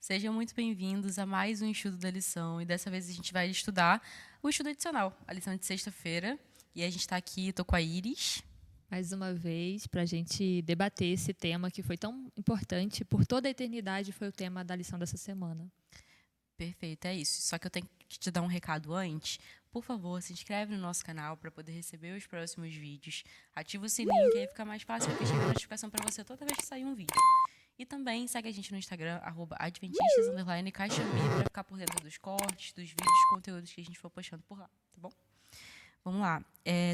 Sejam muito bem-vindos a mais um estudo da lição. E dessa vez a gente vai estudar o estudo adicional, a lição de sexta-feira. E a gente está aqui, estou com a Iris. Mais uma vez, para a gente debater esse tema que foi tão importante, por toda a eternidade foi o tema da lição dessa semana. Perfeito, é isso. Só que eu tenho que te dar um recado antes. Por favor, se inscreve no nosso canal para poder receber os próximos vídeos. Ativa o sininho, que aí fica mais fácil, porque chega a notificação para você toda vez que sair um vídeo. E também segue a gente no Instagram, @adventistas_caixamir, para ficar por dentro dos cortes, dos vídeos, conteúdos que a gente for postando por lá, tá bom? Vamos lá.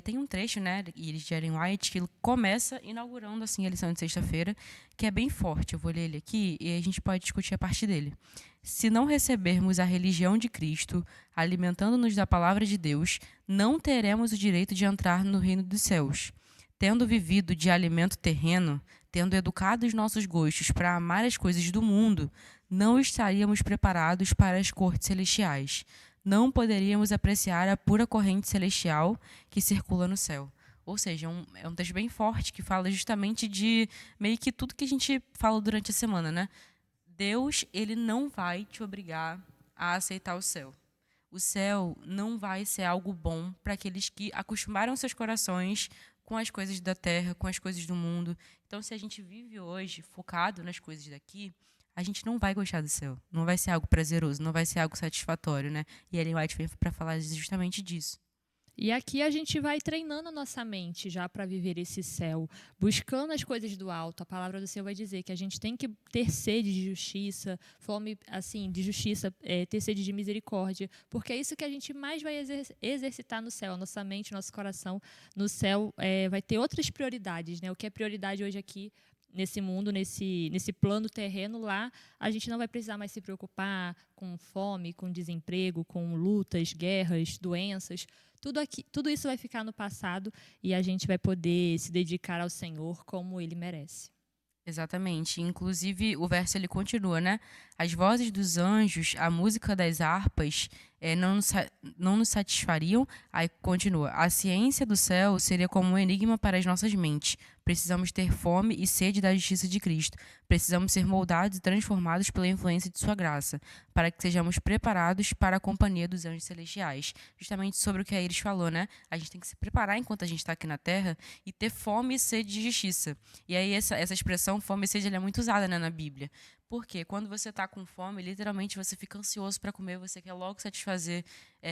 Tem um trecho, né, de Ellen White, que ele começa inaugurando assim a lição de sexta-feira, que é bem forte. Eu vou ler ele aqui e a gente pode discutir a partir dele. Se não recebermos a religião de Cristo, alimentando-nos da palavra de Deus, não teremos o direito de entrar no reino dos céus. Tendo vivido de alimento terreno, tendo educado os nossos gostos para amar as coisas do mundo, não estaríamos preparados para as cortes celestiais. Não poderíamos apreciar a pura corrente celestial que circula no céu. Ou seja, é um texto bem forte que fala justamente de meio que tudo que a gente fala durante a semana, né? Deus, ele não vai te obrigar a aceitar o céu. O céu não vai ser algo bom para aqueles que acostumaram seus corações com as coisas da terra, com as coisas do mundo. Então, se a gente vive hoje focado nas coisas daqui, a gente não vai gostar do céu. Não vai ser algo prazeroso, não vai ser algo satisfatório, né? E Ellen White vem para falar justamente disso. E aqui a gente vai treinando a nossa mente já para viver esse céu, buscando as coisas do alto. A palavra do Senhor vai dizer que a gente tem que ter sede de justiça, fome assim de justiça, ter sede de misericórdia, porque é isso que a gente mais vai exercitar no céu. A nossa mente, nosso coração no céu vai ter outras prioridades, né? O que é prioridade hoje aqui nesse mundo, nesse plano terreno, lá a gente não vai precisar mais se preocupar com fome, com desemprego, com lutas, guerras, doenças. Tudo isso vai ficar no passado e a gente vai poder se dedicar ao Senhor como Ele merece. Exatamente. Inclusive, o verso ele continua, né? As vozes dos anjos, a música das harpas não nos satisfariam. Aí continua. A ciência do céu seria como um enigma para as nossas mentes. Precisamos ter fome e sede da justiça de Cristo. Precisamos ser moldados e transformados pela influência de sua graça, para que sejamos preparados para a companhia dos anjos celestiais. Justamente sobre o que a Iris falou, né? A gente tem que se preparar enquanto a gente está aqui na Terra e ter fome e sede de justiça. E aí essa expressão fome e sede ela é muito usada, né, na Bíblia. Porque quando você está com fome, literalmente você fica ansioso para comer, você quer logo satisfazer,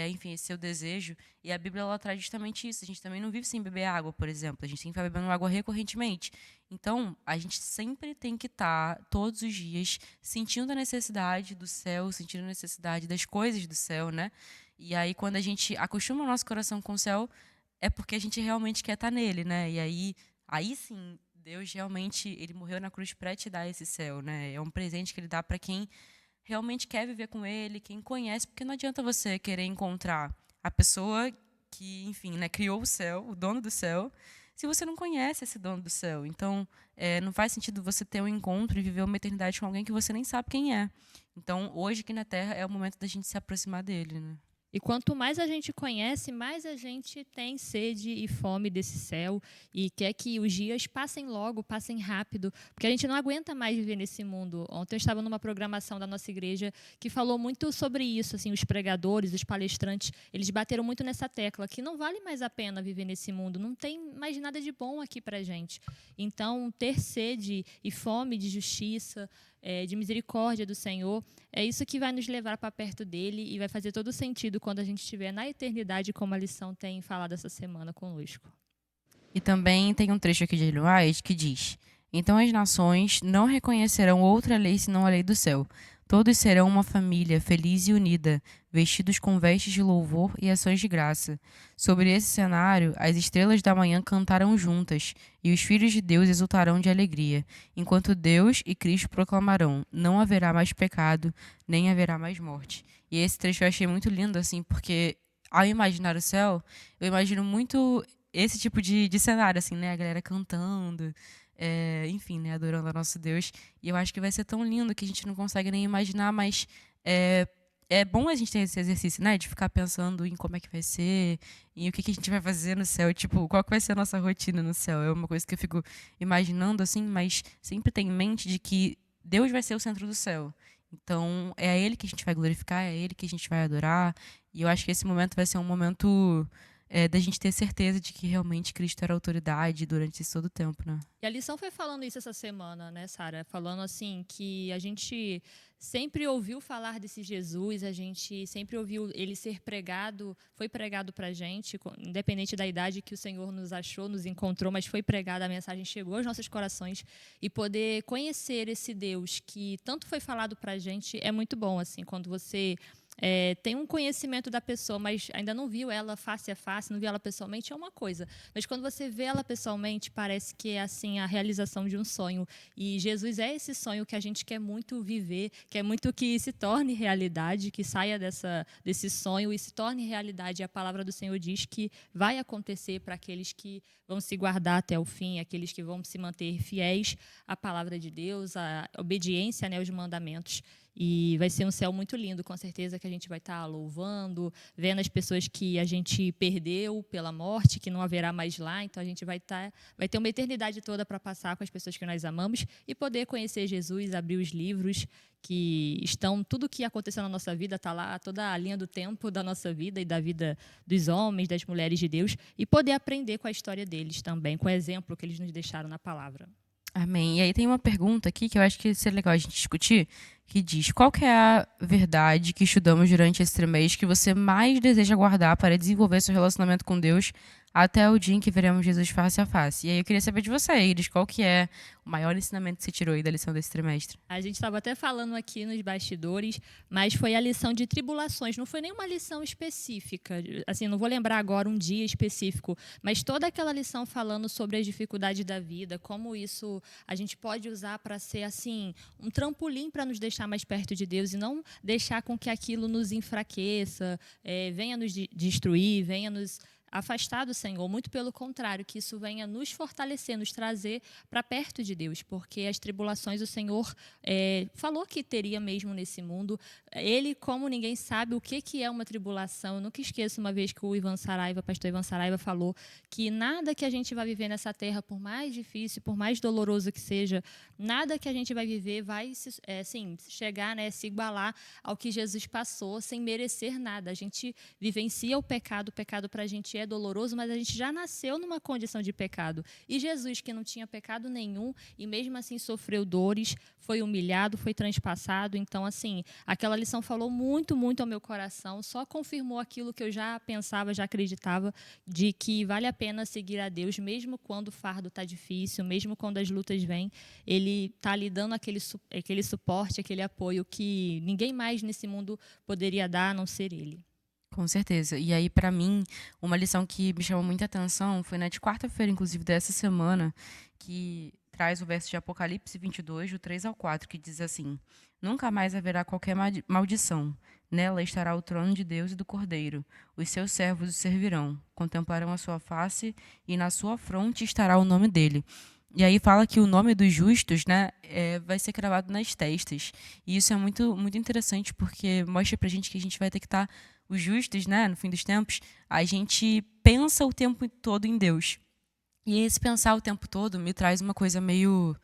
enfim, esse seu desejo. E a Bíblia ela traz justamente isso. A gente também não vive sem beber água, por exemplo. A gente tem que estar bebendo água recorrentemente. Então, a gente sempre tem que estar, todos os dias, sentindo a necessidade do céu, sentindo a necessidade das coisas do céu, né? E aí, quando a gente acostuma o nosso coração com o céu, é porque a gente realmente quer estar nele, né? E aí sim, Deus realmente, ele morreu na cruz para te dar esse céu, né? É um presente que ele dá para quem realmente quer viver com ele, quem conhece, porque não adianta você querer encontrar a pessoa que, enfim, né, criou o céu, o dono do céu, se você não conhece esse dono do céu. Então, não faz sentido você ter um encontro e viver uma eternidade com alguém que você nem sabe quem é. Então, hoje aqui na Terra é o momento da gente se aproximar dele, né? E quanto mais a gente conhece, mais a gente tem sede e fome desse céu e quer que os dias passem logo, passem rápido, porque a gente não aguenta mais viver nesse mundo. Ontem eu estava numa programação da nossa igreja que falou muito sobre isso, assim, os pregadores, os palestrantes, eles bateram muito nessa tecla, que não vale mais a pena viver nesse mundo, não tem mais nada de bom aqui para a gente. Então, ter sede e fome de justiça, de misericórdia do Senhor, é isso que vai nos levar para perto dele e vai fazer todo sentido quando a gente estiver na eternidade, como a lição tem falado essa semana conosco. E também tem um trecho aqui de Ellen White que diz: Então as nações não reconhecerão outra lei senão a lei do céu. Todos serão uma família feliz e unida, vestidos com vestes de louvor e ações de graça. Sobre esse cenário, as estrelas da manhã cantarão juntas, e os filhos de Deus exultarão de alegria, enquanto Deus e Cristo proclamarão: não haverá mais pecado, nem haverá mais morte. E esse trecho eu achei muito lindo, assim, porque ao imaginar o céu, eu imagino muito esse tipo de cenário, assim, né? A galera cantando, enfim, né? Adorando a nosso Deus. E eu acho que vai ser tão lindo que a gente não consegue nem imaginar, mas é bom a gente ter esse exercício, né? De ficar pensando em como é que vai ser, em o que a gente vai fazer no céu, tipo, qual que vai ser a nossa rotina no céu. É uma coisa que eu fico imaginando, assim, mas sempre tem em mente de que Deus vai ser o centro do céu. Então, é a Ele que a gente vai glorificar, é a Ele que a gente vai adorar. E eu acho que esse momento vai ser um momento da gente ter certeza de que realmente Cristo era autoridade durante esse todo o tempo, né? E a lição foi falando isso essa semana, né, Sara? Falando assim que a gente sempre ouviu falar desse Jesus, a gente sempre ouviu ele ser pregado, foi pregado pra gente, independente da idade que o Senhor nos achou, nos encontrou, mas foi pregada, a mensagem chegou aos nossos corações, e poder conhecer esse Deus que tanto foi falado pra gente é muito bom, assim, quando você tem um conhecimento da pessoa, mas ainda não viu ela face a face, não viu ela pessoalmente, é uma coisa. Mas quando você vê ela pessoalmente, parece que é assim a realização de um sonho. E Jesus é esse sonho que a gente quer muito viver, quer muito que se torne realidade, que saia desse sonho e se torne realidade. E a palavra do Senhor diz que vai acontecer para aqueles que vão se guardar até o fim, aqueles que vão se manter fiéis à palavra de Deus, à obediência, né, aos mandamentos. E vai ser um céu muito lindo, com certeza, que a gente vai estar louvando, vendo as pessoas que a gente perdeu pela morte, que não haverá mais lá. Então, a gente vai ter uma eternidade toda para passar com as pessoas que nós amamos e poder conhecer Jesus, abrir os livros que estão... Tudo que aconteceu na nossa vida está lá, toda a linha do tempo da nossa vida e da vida dos homens, das mulheres de Deus, e poder aprender com a história deles também, com o exemplo que eles nos deixaram na palavra. Amém. E aí tem uma pergunta aqui que eu acho que seria legal a gente discutir, que diz: qual que é a verdade que estudamos durante esse trimestre que você mais deseja guardar para desenvolver seu relacionamento com Deus até o dia em que veremos Jesus face a face? E aí eu queria saber de você, Iris, qual que é o maior ensinamento que você tirou aí da lição desse trimestre? A gente estava até falando aqui nos bastidores, mas foi a lição de tribulações, não foi nenhuma lição específica. Assim, não vou lembrar agora um dia específico, mas toda aquela lição falando sobre as dificuldades da vida, como isso a gente pode usar para ser assim um trampolim para nos deixar mais perto de Deus e não deixar com que aquilo nos enfraqueça, venha nos destruir, venha nos afastar do Senhor, muito pelo contrário, que isso venha nos fortalecer, nos trazer para perto de Deus, porque as tribulações o Senhor falou que teria mesmo nesse mundo. Ele, como ninguém sabe o que é uma tribulação. Eu nunca esqueço uma vez que o pastor Ivan Saraiva, falou que nada que a gente vai viver nessa terra, por mais difícil, por mais doloroso que seja, nada que a gente vai viver vai chegar, né, se igualar ao que Jesus passou sem merecer nada. A gente vivencia o pecado para a gente é doloroso, mas a gente já nasceu numa condição de pecado. E Jesus, que não tinha pecado nenhum e mesmo assim sofreu dores, foi humilhado, foi transpassado. Então, assim, aquela lição falou muito, muito ao meu coração, só confirmou aquilo que eu já pensava, já acreditava, de que vale a pena seguir a Deus, mesmo quando o fardo está difícil, mesmo quando as lutas vêm, Ele está lhe dando aquele suporte, aquele apoio que ninguém mais nesse mundo poderia dar, a não ser Ele. Com certeza. E aí, para mim, uma lição que me chamou muita atenção foi na de quarta-feira, inclusive, dessa semana, que traz o verso de Apocalipse 22, do 3 ao 4, que diz assim: nunca mais haverá qualquer maldição. Nela estará o trono de Deus e do Cordeiro. Os seus servos o servirão, contemplarão a sua face, e na sua fronte estará o nome dele. E aí fala que o nome dos justos, né, vai ser cravado nas testas. E isso é muito, muito interessante, porque mostra pra gente que a gente vai ter que estar... Os justos, né, no fim dos tempos, a gente pensa o tempo todo em Deus. E esse pensar o tempo todo me traz uma coisa meio...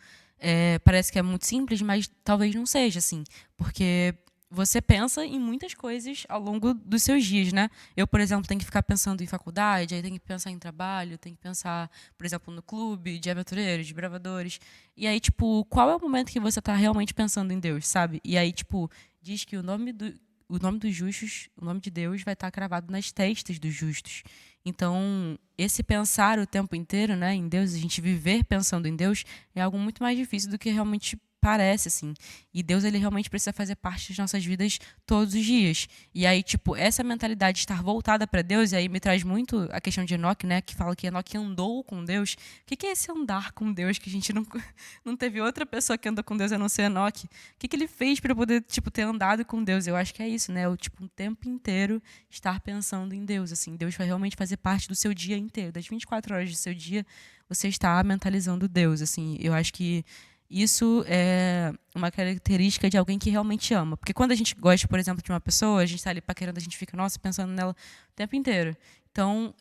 parece que é muito simples, mas talvez não seja, assim. Porque você pensa em muitas coisas ao longo dos seus dias, né? Eu, por exemplo, tenho que ficar pensando em faculdade, aí tenho que pensar em trabalho, tenho que pensar, por exemplo, no clube de aventureiros, de bravadores. E aí, tipo, qual é o momento que você está realmente pensando em Deus, sabe? E aí, tipo, diz que o nome dos justos, o nome de Deus vai estar cravado nas testas dos justos. Então, esse pensar o tempo inteiro, né, em Deus, a gente viver pensando em Deus, é algo muito mais difícil do que realmente parece, assim. E Deus, ele realmente precisa fazer parte das nossas vidas todos os dias. E aí, tipo, essa mentalidade de estar voltada para Deus, e aí me traz muito a questão de Enoque, né, que fala que Enoque andou com Deus. O que é esse andar com Deus, que a gente não teve outra pessoa que anda com Deus a não ser Enoque? O que ele fez para poder, tipo, ter andado com Deus? Eu acho que é isso, né? O, tipo, um tempo inteiro estar pensando em Deus, assim. Deus vai realmente fazer parte do seu dia inteiro. Das 24 horas do seu dia, você está mentalizando Deus, assim. Eu acho que isso é uma característica de alguém que realmente ama. Porque quando a gente gosta, por exemplo, de uma pessoa, a gente está ali paquerando, a gente fica, nossa, pensando nela o tempo inteiro. Então,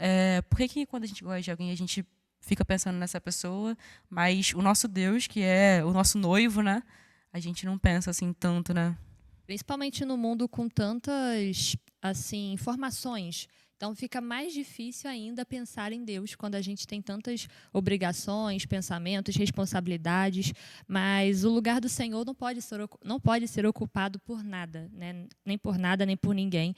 por que quando a gente gosta de alguém, a gente fica pensando nessa pessoa, mas o nosso Deus, que é o nosso noivo, né, a gente não pensa assim tanto, né? Principalmente no mundo com tantas, assim, informações. Então fica mais difícil ainda pensar em Deus quando a gente tem tantas obrigações, pensamentos, responsabilidades, mas o lugar do Senhor não pode ser ocupado por nada, né? Nem por nada, nem por ninguém.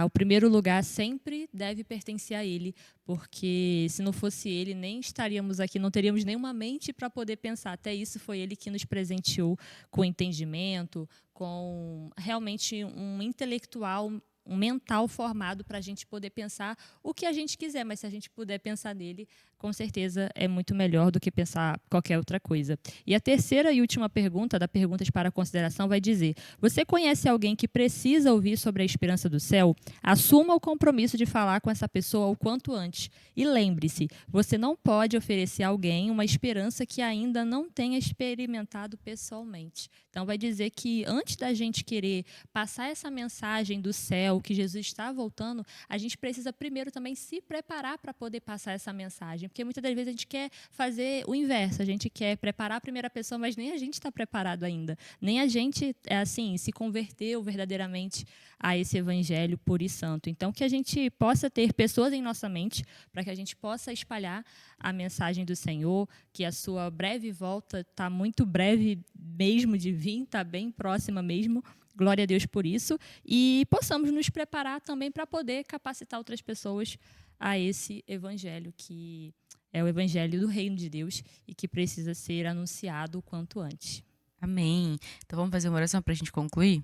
O primeiro lugar sempre deve pertencer a Ele, porque se não fosse Ele, nem estaríamos aqui, não teríamos nenhuma mente para poder pensar. Até isso foi Ele que nos presenteou com entendimento, com realmente um intelectual, um mental formado para a gente poder pensar o que a gente quiser, mas se a gente puder pensar nele, com certeza é muito melhor do que pensar qualquer outra coisa. E a terceira e última pergunta, da Perguntas para Consideração, vai dizer: você conhece alguém que precisa ouvir sobre a esperança do céu? Assuma o compromisso de falar com essa pessoa o quanto antes. E lembre-se, você não pode oferecer a alguém uma esperança que ainda não tenha experimentado pessoalmente. Então, vai dizer que antes da gente querer passar essa mensagem do céu, que Jesus está voltando, a gente precisa primeiro também se preparar para poder passar essa mensagem. Porque muitas das vezes a gente quer fazer o inverso, a gente quer preparar a primeira pessoa, mas nem a gente está preparado ainda. Nem a gente, assim, se converteu verdadeiramente a esse evangelho puro e santo. Então, que a gente possa ter pessoas em nossa mente para que a gente possa espalhar a mensagem do Senhor, que a sua breve volta está muito breve mesmo de vir, está bem próxima mesmo. Glória a Deus por isso. E possamos nos preparar também para poder capacitar outras pessoas a esse evangelho, que é o evangelho do reino de Deus e que precisa ser anunciado o quanto antes. Amém. Então vamos fazer uma oração para a gente concluir?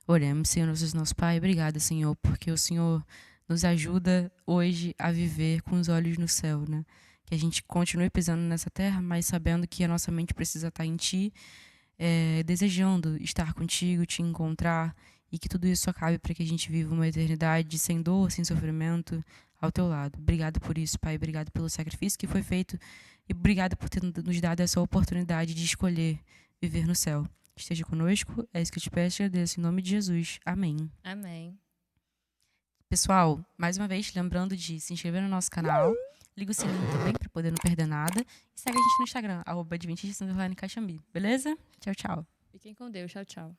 Oremos, Senhor, nosso Pai. Obrigada, Senhor, porque o Senhor nos ajuda hoje a viver com os olhos no céu, né? Que a gente continue pisando nessa terra, mas sabendo que a nossa mente precisa estar em Ti, desejando estar contigo, te encontrar, e que tudo isso acabe para que a gente viva uma eternidade sem dor, sem sofrimento, ao Teu lado. Obrigado por isso, Pai. Obrigado pelo sacrifício que foi feito e obrigado por ter nos dado essa oportunidade de escolher viver no céu. Esteja conosco, é isso que eu te peço e agradeço em nome de Jesus. Amém. Amém. Pessoal, mais uma vez, lembrando de se inscrever no nosso canal, liga o sininho também para poder não perder nada e segue a gente no Instagram, @adventista_caxambi, beleza? Tchau, tchau. Fiquem com Deus. Tchau, tchau.